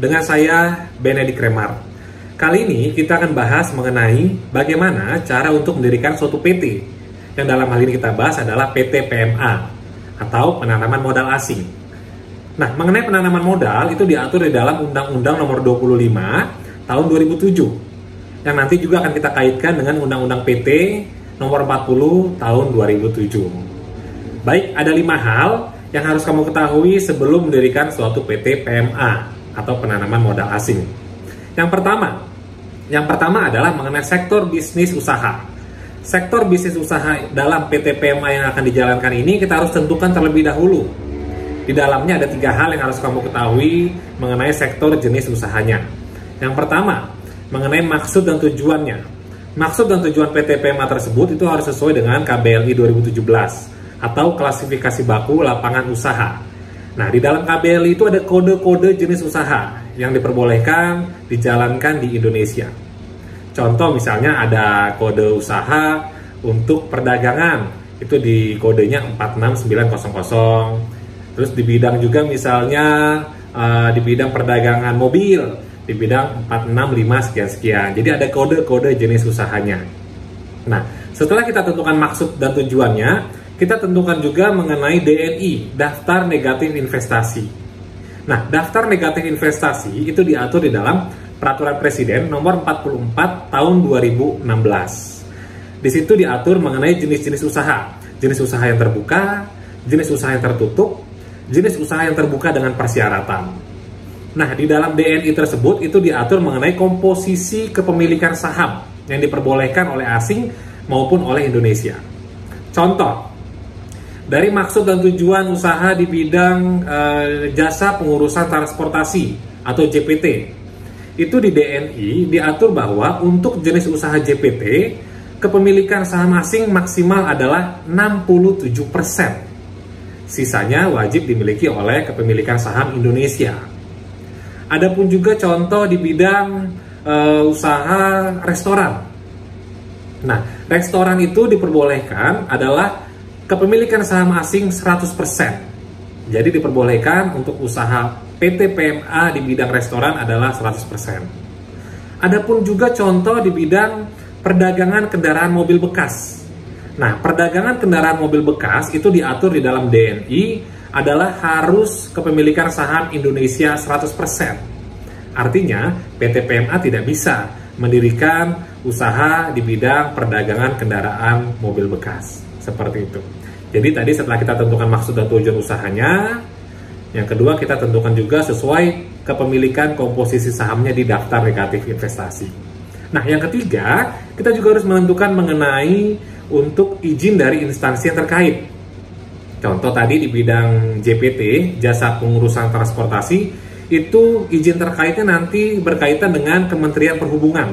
dengan saya Benedik Remar. Kali ini kita akan bahas mengenai bagaimana cara untuk mendirikan suatu PT. Yang dalam hal ini kita bahas adalah PT PMA atau penanaman modal asing. Nah, mengenai penanaman modal itu diatur di dalam Undang-Undang Nomor 25 Tahun 2007 yang nanti juga akan kita kaitkan dengan Undang-Undang PT Nomor 40 Tahun 2007. Baik, ada 5 hal yang harus kamu ketahui sebelum mendirikan suatu PT PMA atau penanaman modal asing. Yang pertama adalah mengenai sektor bisnis usaha. Sektor bisnis usaha dalam PT PMA yang akan dijalankan ini kita harus tentukan terlebih dahulu. Di dalamnya ada 3 hal yang harus kamu ketahui mengenai sektor jenis usahanya. Yang pertama, mengenai maksud dan tujuannya. Maksud dan tujuan PT PMA tersebut itu harus sesuai dengan KBLI 2017 atau klasifikasi baku lapangan usaha. Nah, di dalam KBLI itu ada kode-kode jenis usaha yang diperbolehkan dijalankan di Indonesia. Contoh misalnya ada kode usaha untuk perdagangan, itu di kodenya 46900. Terus di bidang juga misalnya di bidang perdagangan mobil, di bidang 465 sekian-sekian. Jadi ada kode-kode jenis usahanya. Nah, setelah kita tentukan maksud dan tujuannya, kita tentukan juga mengenai DNI, Daftar Negatif Investasi. Nah, Daftar Negatif Investasi itu diatur di dalam Peraturan Presiden Nomor 44 Tahun 2016. Di situ diatur mengenai jenis-jenis usaha. Jenis usaha yang terbuka, jenis usaha yang tertutup, jenis usaha yang terbuka dengan persyaratan. Nah, di dalam DNI tersebut itu diatur mengenai komposisi kepemilikan saham yang diperbolehkan oleh asing maupun oleh Indonesia. Contoh, dari maksud dan tujuan usaha di bidang jasa pengurusan transportasi atau JPT, itu di DNI diatur bahwa untuk jenis usaha JPT, kepemilikan saham asing maksimal adalah 67%. Sisanya wajib dimiliki oleh kepemilikan saham Indonesia. Adapun juga contoh di bidang usaha restoran. Nah, restoran itu diperbolehkan adalah kepemilikan saham asing 100%. Jadi diperbolehkan untuk usaha PT PMA di bidang restoran adalah 100%. Adapun juga contoh di bidang perdagangan kendaraan mobil bekas. Nah, perdagangan kendaraan mobil bekas itu diatur di dalam DNI adalah harus kepemilikan saham Indonesia 100%. Artinya, PT PMA tidak bisa mendirikan usaha di bidang perdagangan kendaraan mobil bekas. Seperti itu. Jadi tadi setelah kita tentukan maksud dan tujuan usahanya, yang kedua kita tentukan juga sesuai kepemilikan komposisi sahamnya di daftar negatif investasi. Nah, yang ketiga, kita juga harus menentukan mengenai untuk izin dari instansi yang terkait. Contoh tadi di bidang JPT, jasa pengurusan transportasi, itu izin terkaitnya nanti berkaitan dengan Kementerian Perhubungan.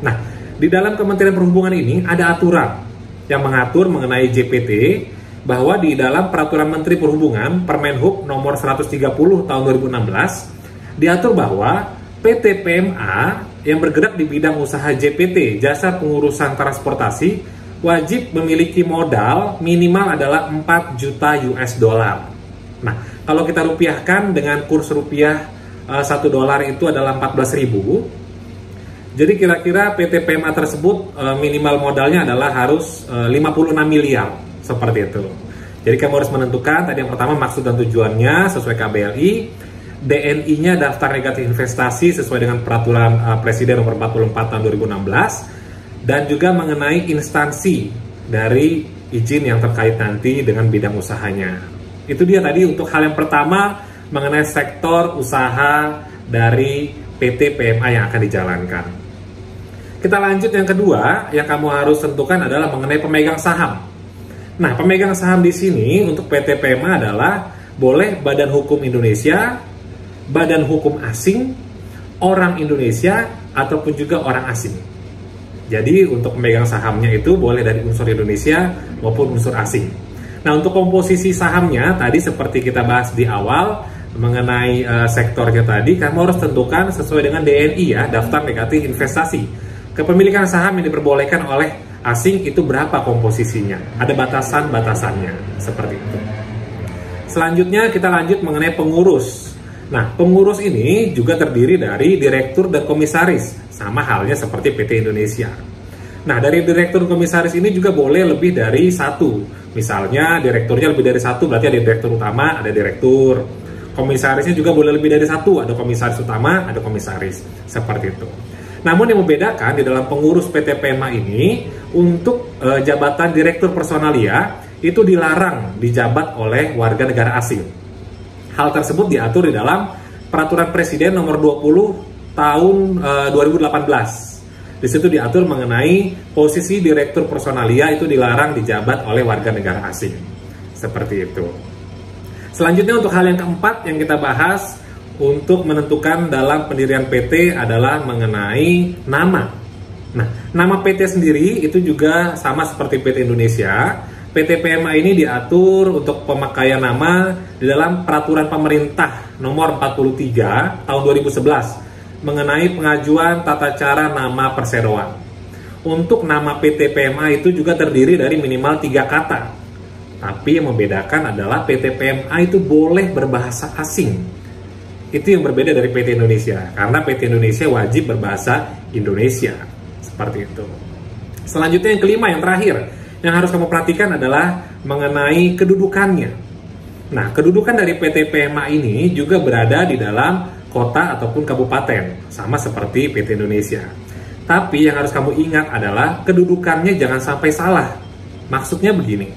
Nah, di dalam Kementerian Perhubungan ini ada aturan yang mengatur mengenai JPT bahwa di dalam Peraturan Menteri Perhubungan Permenhub Nomor 130 Tahun 2016 diatur bahwa PT PMA yang bergerak di bidang usaha JPT, jasa pengurusan transportasi, wajib memiliki modal minimal adalah 4 juta US dollar. Nah, kalau kita rupiahkan dengan kurs rupiah 1 dolar itu adalah 14.000. Jadi kira-kira PT PMA tersebut minimal modalnya adalah harus 56 miliar, seperti itu. Jadi kamu harus menentukan tadi yang pertama maksud dan tujuannya sesuai KBLI, DNI-nya daftar negatif investasi sesuai dengan Peraturan Presiden Nomor 44 Tahun 2016, dan juga mengenai instansi dari izin yang terkait nanti dengan bidang usahanya. Itu dia tadi untuk hal yang pertama mengenai sektor usaha dari PT PMA yang akan dijalankan. Kita lanjut yang kedua, yang kamu harus tentukan adalah mengenai pemegang saham. Nah, pemegang saham di sini untuk PT PMA adalah boleh badan hukum Indonesia, badan hukum asing, orang Indonesia, ataupun juga orang asing. Jadi untuk pemegang sahamnya itu boleh dari unsur Indonesia maupun unsur asing. Nah, untuk komposisi sahamnya tadi seperti kita bahas di awal mengenai sektornya tadi, kamu harus tentukan sesuai dengan DNI ya, daftar negatif investasi. Kepemilikan saham yang diperbolehkan oleh asing itu berapa komposisinya? Ada batasan-batasannya, seperti itu. Selanjutnya kita lanjut mengenai pengurus. Nah, pengurus ini juga terdiri dari direktur dan komisaris, sama halnya seperti PT Indonesia. Nah, dari direktur dan komisaris ini juga boleh lebih dari satu. Misalnya, direkturnya lebih dari satu, berarti ada direktur utama, ada direktur. Komisarisnya juga boleh lebih dari satu, ada komisaris utama, ada komisaris. Seperti itu. Namun yang membedakan di dalam pengurus PT PMA ini, untuk jabatan direktur personalia, itu dilarang dijabat oleh warga negara asing. Hal tersebut diatur di dalam Peraturan Presiden nomor 20 tahun 2018. Di situ diatur mengenai posisi direktur personalia itu dilarang dijabat oleh warga negara asing. Seperti itu. Selanjutnya untuk hal yang keempat yang kita bahas untuk menentukan dalam pendirian PT adalah mengenai nama. Nah, nama PT sendiri itu juga sama seperti PT Indonesia. PT PMA ini diatur untuk pemakaian nama di dalam Peraturan Pemerintah Nomor 43 Tahun 2011 mengenai pengajuan tata cara nama perseroan. Untuk nama PT PMA itu juga terdiri dari minimal 3 kata. Tapi yang membedakan adalah PT PMA itu boleh berbahasa asing. Itu yang berbeda dari PT Indonesia, karena PT Indonesia wajib berbahasa Indonesia. Seperti itu. Selanjutnya yang kelima, yang terakhir, yang harus kamu perhatikan adalah mengenai kedudukannya. Nah, kedudukan dari PT PMA ini juga berada di dalam kota ataupun kabupaten, sama seperti PT Indonesia. Tapi yang harus kamu ingat adalah kedudukannya jangan sampai salah. Maksudnya begini,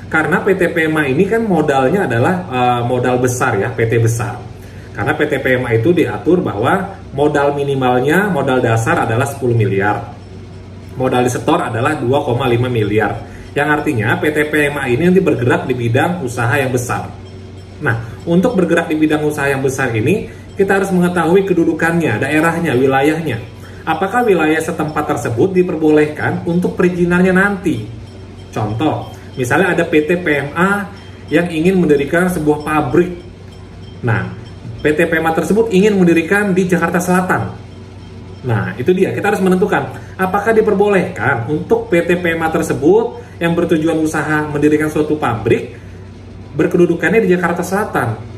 karena PT PMA ini kan modalnya adalah modal besar ya, PT besar. Karena PT PMA itu diatur bahwa modal minimalnya, modal dasar adalah 10 miliar. Modal disetor adalah 2,5 miliar. Yang artinya PT PMA ini nanti bergerak di bidang usaha yang besar. Nah, untuk bergerak di bidang usaha yang besar ini, kita harus mengetahui kedudukannya, daerahnya, wilayahnya. Apakah wilayah setempat tersebut diperbolehkan untuk perizinannya nanti? Contoh, misalnya ada PT PMA yang ingin mendirikan sebuah pabrik. Nah, PT PMA tersebut ingin mendirikan di Jakarta Selatan. Nah, itu dia. Kita harus menentukan apakah diperbolehkan untuk PT PMA tersebut yang bertujuan usaha mendirikan suatu pabrik berkedudukannya di Jakarta Selatan.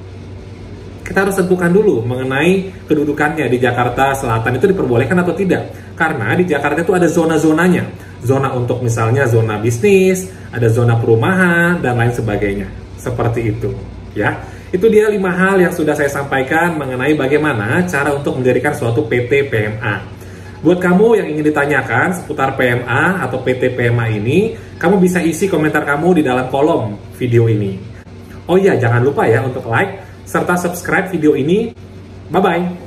Kita harus tentukan dulu mengenai kedudukannya di Jakarta Selatan itu diperbolehkan atau tidak. Karena di Jakarta itu ada zona-zonanya. Zona untuk misalnya zona bisnis, ada zona perumahan, dan lain sebagainya. Seperti itu. Ya. Itu dia 5 hal yang sudah saya sampaikan mengenai bagaimana cara untuk mendirikan suatu PT PMA. Buat kamu yang ingin ditanyakan seputar PMA atau PT PMA ini, kamu bisa isi komentar kamu di dalam kolom video ini. Oh iya, jangan lupa ya untuk like serta subscribe video ini. Bye-bye!